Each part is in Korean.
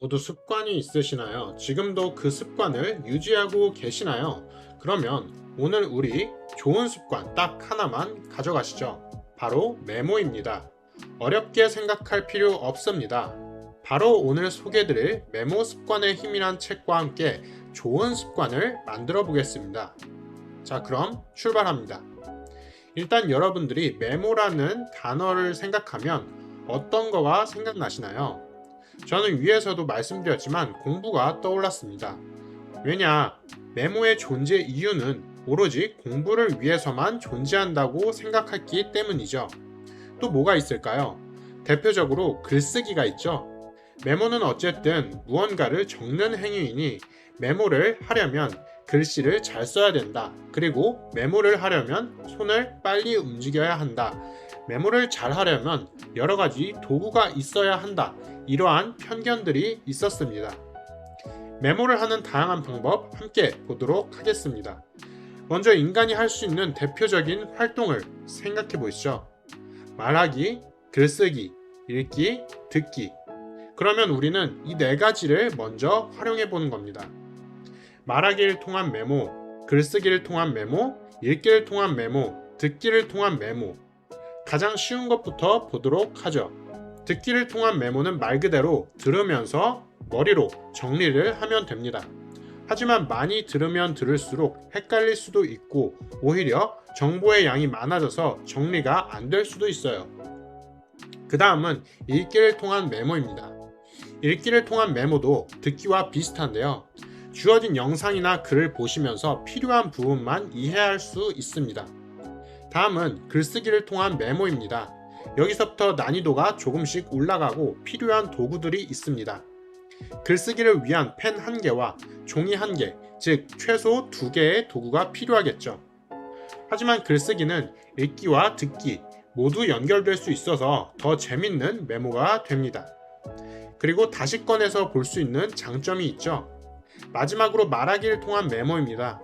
모두 습관이 있으시나요? 지금도 그 습관을 유지하고 계시나요? 그러면 오늘 우리 좋은 습관 딱 하나만 가져가시죠. 바로 메모입니다. 어렵게 생각할 필요 없습니다. 바로 오늘 소개드릴 메모 습관의 힘이란 책과 함께 좋은 습관을 만들어 보겠습니다. 자, 그럼 출발합니다. 일단 여러분들이 메모라는 단어를 생각하면 어떤 거가 생각나시나요? 저는 위에서도 말씀드렸지만 공부가 떠올랐습니다. 왜냐, 메모의 존재 이유는 오로지 공부를 위해서만 존재한다고 생각했기 때문이죠. 또 뭐가 있을까요? 대표적으로 글쓰기가 있죠. 메모는 어쨌든 무언가를 적는 행위이니 메모를 하려면 글씨를 잘 써야 된다. 그리고 메모를 하려면 손을 빨리 움직여야 한다. 메모를 잘 하려면 여러 가지 도구가 있어야 한다. 이러한 편견들이 있었습니다. 메모를 하는 다양한 방법 함께 보도록 하겠습니다. 먼저 인간이 할 수 있는 대표적인 활동을 생각해 보시죠. 말하기, 글쓰기, 읽기, 듣기. 그러면 우리는 이 네 가지를 먼저 활용해 보는 겁니다. 말하기를 통한 메모, 글쓰기를 통한 메모, 읽기를 통한 메모, 듣기를 통한 메모. 가장 쉬운 것부터 보도록 하죠. 듣기를 통한 메모는 말 그대로 들으면서 머리로 정리를 하면 됩니다. 하지만 많이 들으면 들을수록 헷갈릴 수도 있고 오히려 정보의 양이 많아져서 정리가 안 될 수도 있어요. 그 다음은 읽기를 통한 메모입니다. 읽기를 통한 메모도 듣기와 비슷한데요. 주어진 영상이나 글을 보시면서 필요한 부분만 이해할 수 있습니다. 다음은 글쓰기를 통한 메모입니다. 여기서부터 난이도가 조금씩 올라가고 필요한 도구들이 있습니다. 글쓰기를 위한 펜 1개와 종이 1개, 즉 최소 2개의 도구가 필요하겠죠. 하지만 글쓰기는 읽기와 듣기 모두 연결될 수 있어서 더 재밌는 메모가 됩니다. 그리고 다시 꺼내서 볼 수 있는 장점이 있죠. 마지막으로 말하기를 통한 메모입니다.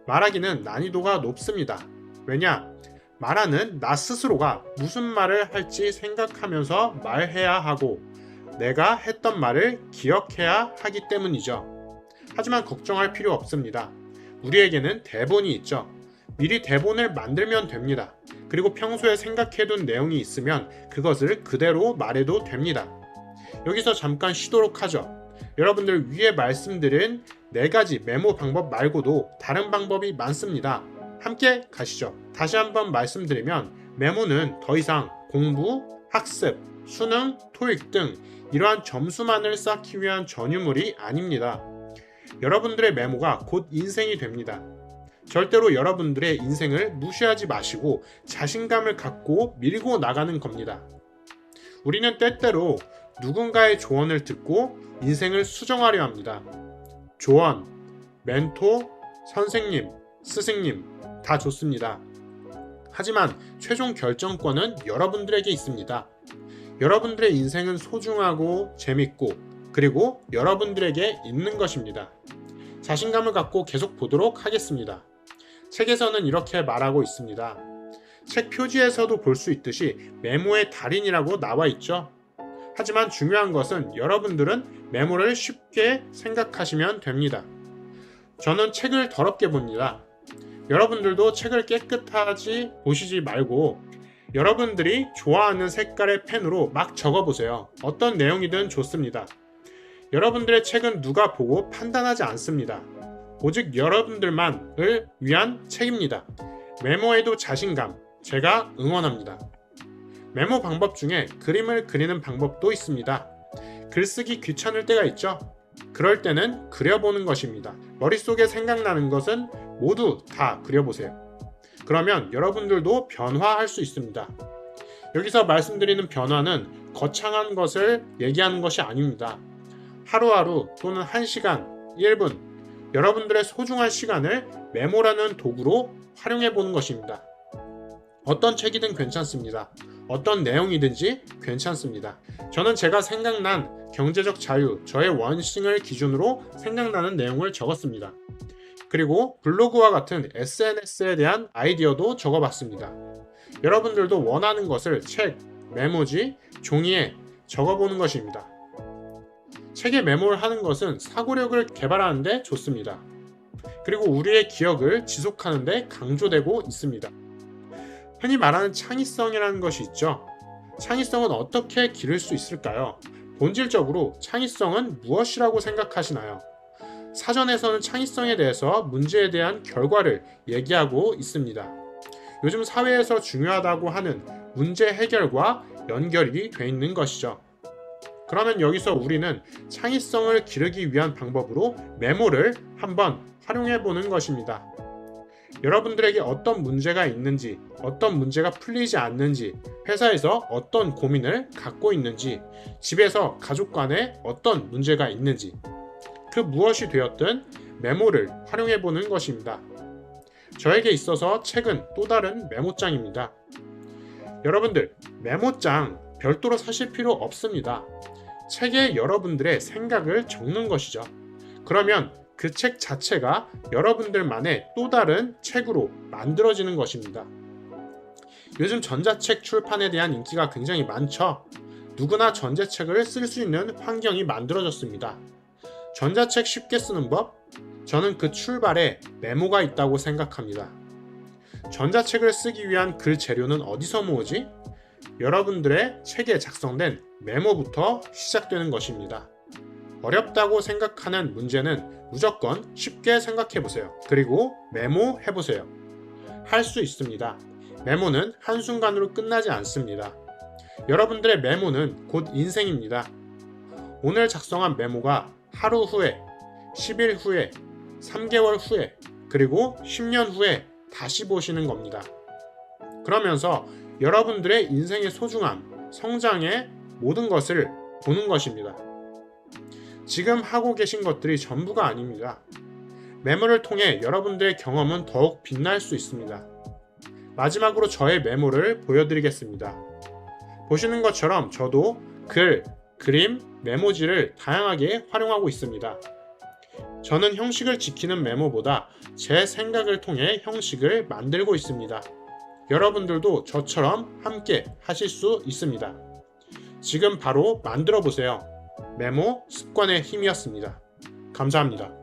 말하기는 난이도가 높습니다. 왜냐? 말하는 나 스스로가 무슨 말을 할지 생각하면서 말해야 하고 내가 했던 말을 기억해야 하기 때문이죠. 하지만 걱정할 필요 없습니다. 우리에게는 대본이 있죠. 미리 대본을 만들면 됩니다. 그리고 평소에 생각해둔 내용이 있으면 그것을 그대로 말해도 됩니다. 여기서 잠깐 쉬도록 하죠. 여러분들 위에 말씀드린 4가지 메모 방법 말고도 다른 방법이 많습니다. 함께 가시죠. 다시 한번 말씀드리면 메모는 더 이상 공부, 학습, 수능, 토익 등 이러한 점수만을 쌓기 위한 전유물이 아닙니다. 여러분들의 메모가 곧 인생이 됩니다. 절대로 여러분들의 인생을 무시하지 마시고 자신감을 갖고 밀고 나가는 겁니다. 우리는 때때로 누군가의 조언을 듣고 인생을 수정하려 합니다. 조언, 멘토, 선생님, 스승님 다 좋습니다. 하지만 최종 결정권은 여러분들에게 있습니다. 여러분들의 인생은 소중하고 재밌고 그리고 여러분들에게 있는 것입니다. 자신감을 갖고 계속 보도록 하겠습니다. 책에서는 이렇게 말하고 있습니다. 책 표지에서도 볼 수 있듯이 메모의 달인이라고 나와 있죠. 하지만 중요한 것은 여러분들은 메모를 쉽게 생각하시면 됩니다. 저는 책을 더럽게 봅니다. 여러분들도 책을 깨끗하지 보시지 말고 여러분들이 좋아하는 색깔의 펜으로 막 적어보세요. 어떤 내용이든 좋습니다. 여러분들의 책은 누가 보고 판단하지 않습니다. 오직 여러분들만을 위한 책입니다. 메모에도 자신감, 제가 응원합니다. 메모 방법 중에 그림을 그리는 방법도 있습니다. 글쓰기 귀찮을 때가 있죠? 그럴 때는 그려보는 것입니다. 머릿속에 생각나는 것은 모두 다 그려보세요. 그러면 여러분들도 변화할 수 있습니다. 여기서 말씀드리는 변화는 거창한 것을 얘기하는 것이 아닙니다. 하루하루 또는 1시간, 1분, 여러분들의 소중한 시간을 메모라는 도구로 활용해 보는 것입니다. 어떤 책이든 괜찮습니다. 어떤 내용이든지 괜찮습니다. 저는 제가 생각난 경제적 자유, 저의 원칙을 기준으로 생각나는 내용을 적었습니다. 그리고 블로그와 같은 SNS에 대한 아이디어도 적어봤습니다. 여러분들도 원하는 것을 책, 메모지, 종이에 적어보는 것입니다. 책에 메모를 하는 것은 사고력을 개발하는 데 좋습니다. 그리고 우리의 기억을 지속하는 데 강조되고 있습니다. 흔히 말하는 창의성이라는 것이 있죠. 창의성은 어떻게 기를 수 있을까요? 본질적으로 창의성은 무엇이라고 생각하시나요? 사전에서는 창의성에 대해서 문제에 대한 결과를 얘기하고 있습니다. 요즘 사회에서 중요하다고 하는 문제 해결과 연결이 돼 있는 것이죠. 그러면 여기서 우리는 창의성을 기르기 위한 방법으로 메모를 한번 활용해 보는 것입니다. 여러분들에게 어떤 문제가 있는지, 어떤 문제가 풀리지 않는지, 회사에서 어떤 고민을 갖고 있는지, 집에서 가족 간에 어떤 문제가 있는지, 그 무엇이 되었든 메모를 활용해 보는 것입니다. 저에게 있어서 책은 또 다른 메모장입니다. 여러분들, 메모장 별도로 사실 필요 없습니다. 책에 여러분들의 생각을 적는 것이죠. 그러면 그 책 자체가 여러분들만의 또 다른 책으로 만들어지는 것입니다. 요즘 전자책 출판에 대한 인기가 굉장히 많죠. 누구나 전자책을 쓸 수 있는 환경이 만들어졌습니다. 전자책 쉽게 쓰는 법? 저는 그 출발에 메모가 있다고 생각합니다. 전자책을 쓰기 위한 글 재료는 어디서 모으지? 여러분들의 책에 작성된 메모부터 시작되는 것입니다. 어렵다고 생각하는 문제는 무조건 쉽게 생각해 보세요. 그리고 메모해 보세요. 할 수 있습니다. 메모는 한순간으로 끝나지 않습니다. 여러분들의 메모는 곧 인생입니다. 오늘 작성한 메모가 하루 후에, 10일 후에, 3개월 후에, 그리고 10년 후에 다시 보시는 겁니다. 그러면서 여러분들의 인생의 소중함, 성장의 모든 것을 보는 것입니다. 지금 하고 계신 것들이 전부가 아닙니다. 메모를 통해 여러분들의 경험은 더욱 빛날 수 있습니다. 마지막으로 저의 메모를 보여드리겠습니다. 보시는 것처럼 저도 글, 그림, 메모지를 다양하게 활용하고 있습니다. 저는 형식을 지키는 메모보다 제 생각을 통해 형식을 만들고 있습니다. 여러분들도 저처럼 함께 하실 수 있습니다. 지금 바로 만들어 보세요. 메모 습관의 힘이었습니다. 감사합니다.